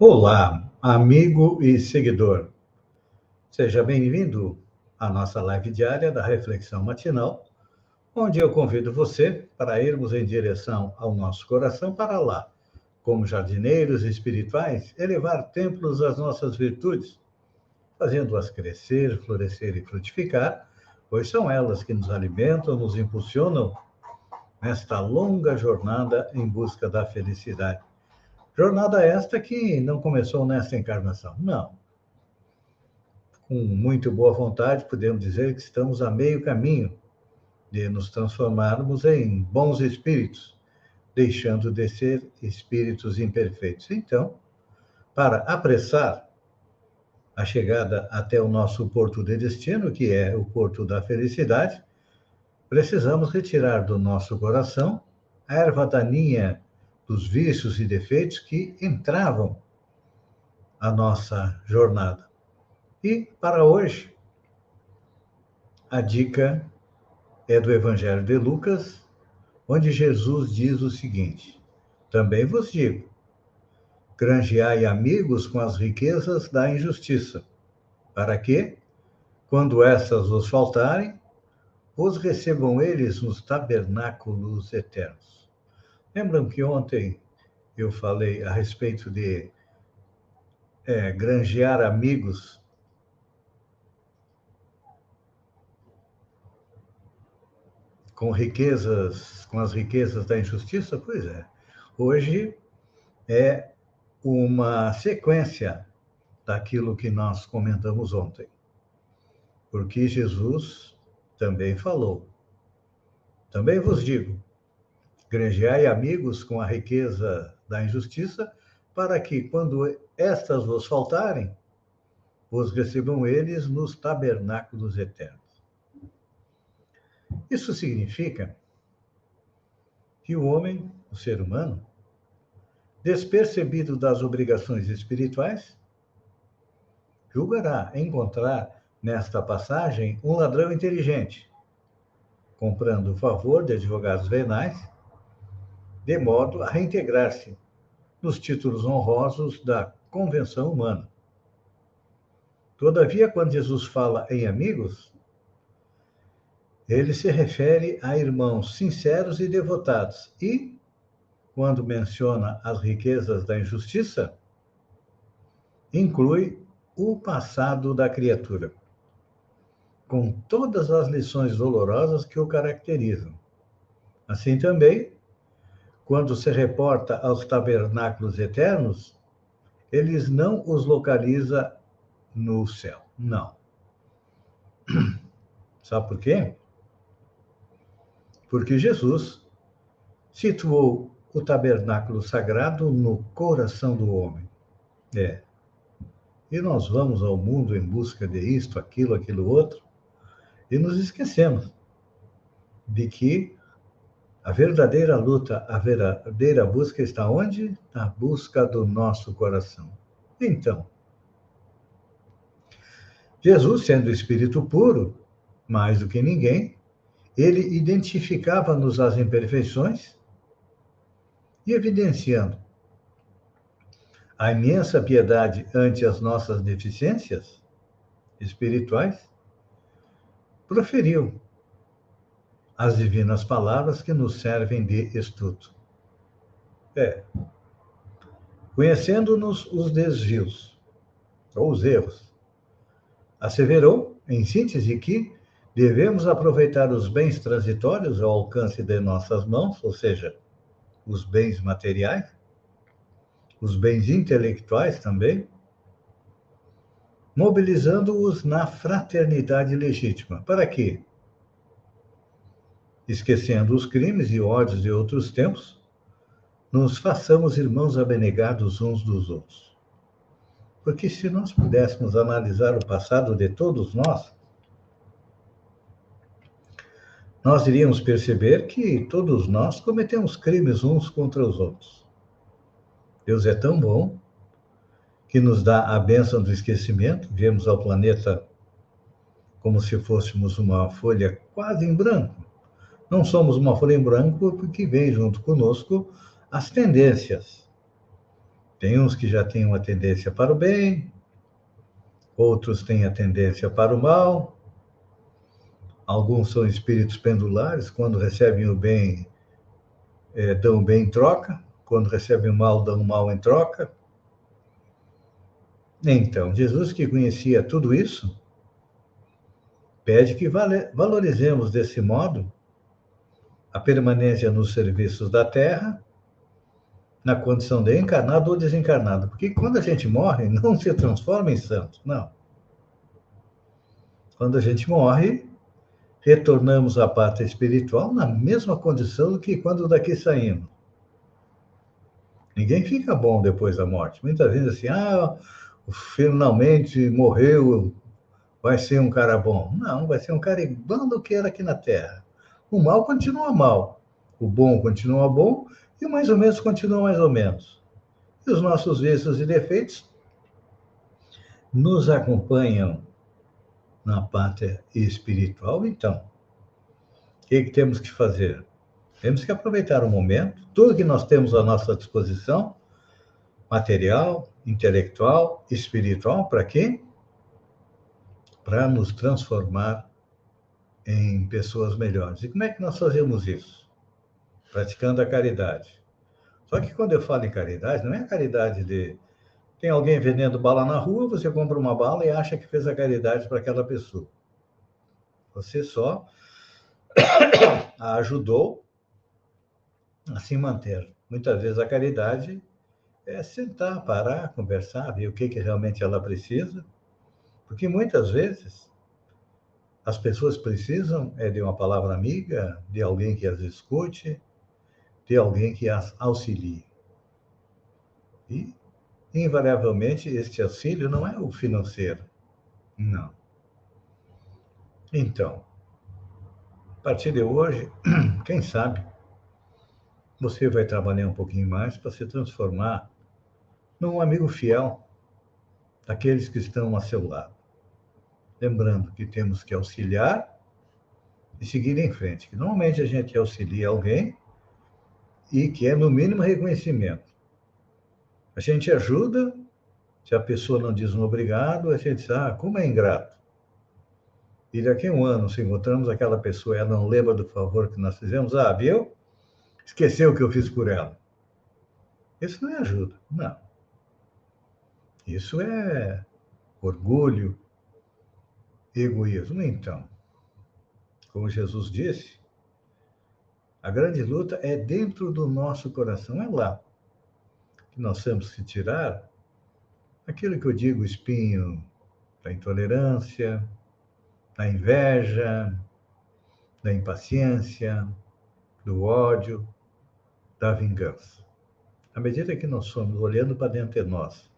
Olá, amigo e seguidor. Seja bem-vindo à nossa live diária da Reflexão Matinal, onde eu convido você para irmos em direção ao nosso coração para lá, como jardineiros espirituais, elevar templos às nossas virtudes, fazendo-as crescer, florescer e frutificar, pois são elas que nos alimentam, nos impulsionam nesta longa jornada em busca da felicidade. Jornada esta que não começou nesta encarnação, não. Com muito boa vontade, podemos dizer que estamos a meio caminho de nos transformarmos em bons espíritos, deixando de ser espíritos imperfeitos. Então, para apressar a chegada até o nosso porto de destino, que é o porto da felicidade, precisamos retirar do nosso coração a erva daninha dos vícios e defeitos que entravam a nossa jornada. E, para hoje, a dica é do Evangelho de Lucas, onde Jesus diz o seguinte: também vos digo, granjeai amigos com as riquezas da injustiça, para que, quando essas vos faltarem, os recebam eles nos tabernáculos eternos. Lembram que ontem eu falei a respeito de granjear amigos com as riquezas da injustiça? Pois é. Hoje é uma sequência daquilo que nós comentamos ontem. Porque Jesus também falou. Também vos digo, granjeai amigos com a riqueza da injustiça, para que, quando estas vos faltarem, vos recebam eles nos tabernáculos eternos. Isso significa que o homem, o ser humano, despercebido das obrigações espirituais, julgará encontrar nesta passagem um ladrão inteligente, comprando o favor de advogados venais, de modo a reintegrar-se nos títulos honrosos da convenção humana. Todavia, quando Jesus fala em amigos, ele se refere a irmãos sinceros e devotados. E, quando menciona as riquezas da injustiça, inclui o passado da criatura, com todas as lições dolorosas que o caracterizam. Assim também, quando se reporta aos tabernáculos eternos, eles não os localiza no céu. Não. Sabe por quê? Porque Jesus situou o tabernáculo sagrado no coração do homem. E nós vamos ao mundo em busca de isto, aquilo outro, e nos esquecemos de que a verdadeira luta, a verdadeira busca está onde? Na busca do nosso coração. Então, Jesus, sendo espírito puro, mais do que ninguém, ele identificava-nos as imperfeições e, evidenciando a imensa piedade ante as nossas deficiências espirituais, proferiu as divinas palavras que nos servem de estudo. Conhecendo-nos os desvios, ou os erros, asseverou, em síntese, que devemos aproveitar os bens transitórios ao alcance de nossas mãos, ou seja, os bens materiais, os bens intelectuais também, mobilizando-os na fraternidade legítima. Para quê? Esquecendo os crimes e ódios de outros tempos, nos façamos irmãos abnegados uns dos outros. Porque se nós pudéssemos analisar o passado de todos nós iríamos perceber que todos nós cometemos crimes uns contra os outros. Deus é tão bom que nos dá a bênção do esquecimento, viemos ao planeta como se fôssemos uma folha quase em branco. Não somos uma folha em branco porque vem junto conosco as tendências Tem uns que já têm uma tendência para o bem, outros têm a tendência para o mal. Alguns são espíritos pendulares, quando recebem o bem, dão o bem em troca, quando recebem o mal, dão o mal em troca. Então, Jesus, que conhecia tudo isso, pede que valorizemos desse modo a permanência nos serviços da Terra, na condição de encarnado ou desencarnado. Porque quando a gente morre, não se transforma em santo, não. Quando a gente morre, retornamos à pátria espiritual na mesma condição que quando daqui saímos. Ninguém fica bom depois da morte. Muitas vezes assim, finalmente morreu, vai ser um cara bom. Não, vai ser um cara igual do que era aqui na Terra. O mal continua mal, o bom continua bom e o mais ou menos continua mais ou menos. E os nossos vícios e defeitos nos acompanham na pátria espiritual. Então, o que temos que fazer? Temos que aproveitar o momento, tudo que nós temos à nossa disposição, material, intelectual, espiritual, para quê? Para nos transformar em pessoas melhores. E como é que nós fazemos isso? Praticando a caridade. Só que quando eu falo em caridade, não é a caridade de... Tem alguém vendendo bala na rua, você compra uma bala e acha que fez a caridade para aquela pessoa. Você só a ajudou a se manter. Muitas vezes a caridade é sentar, parar, conversar, ver o que realmente ela precisa, porque muitas vezes as pessoas precisam de uma palavra amiga, de alguém que as escute, de alguém que as auxilie. E, invariavelmente, este auxílio não é o financeiro, não. Então, a partir de hoje, quem sabe, você vai trabalhar um pouquinho mais para se transformar num amigo fiel daqueles que estão a seu lado. Lembrando que temos que auxiliar e seguir em frente. Que normalmente a gente auxilia alguém e quer, no mínimo, reconhecimento. A gente ajuda, se a pessoa não diz um obrigado, a gente diz, como é ingrato. E daqui a um ano, se encontramos aquela pessoa e ela não lembra do favor que nós fizemos, viu? Esqueceu o que eu fiz por ela. Isso não é ajuda, não. Isso é orgulho, egoísmo. Então, como Jesus disse, a grande luta é dentro do nosso coração, é lá que nós temos que tirar aquilo que eu digo, espinho da intolerância, da inveja, da impaciência, do ódio, da vingança. À medida que nós somos olhando para dentro de nós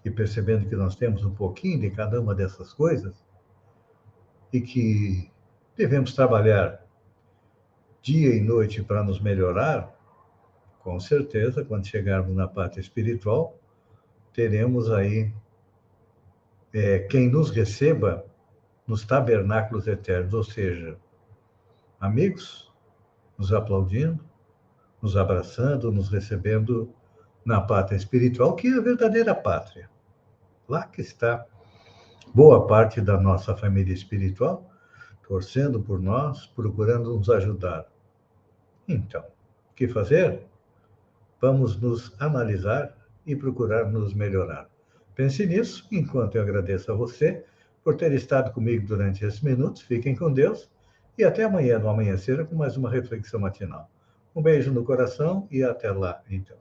e percebendo que nós temos um pouquinho de cada uma dessas coisas e que devemos trabalhar dia e noite para nos melhorar, com certeza, quando chegarmos na parte espiritual, teremos aí quem nos receba nos tabernáculos eternos, ou seja, amigos nos aplaudindo, nos abraçando, nos recebendo na pátria espiritual, que é a verdadeira pátria. Lá que está boa parte da nossa família espiritual, torcendo por nós, procurando nos ajudar. Então, o que fazer? Vamos nos analisar e procurar nos melhorar. Pense nisso, enquanto eu agradeço a você por ter estado comigo durante esses minutos. Fiquem com Deus e até amanhã, no amanhecer, com mais uma reflexão matinal. Um beijo no coração e até lá, então.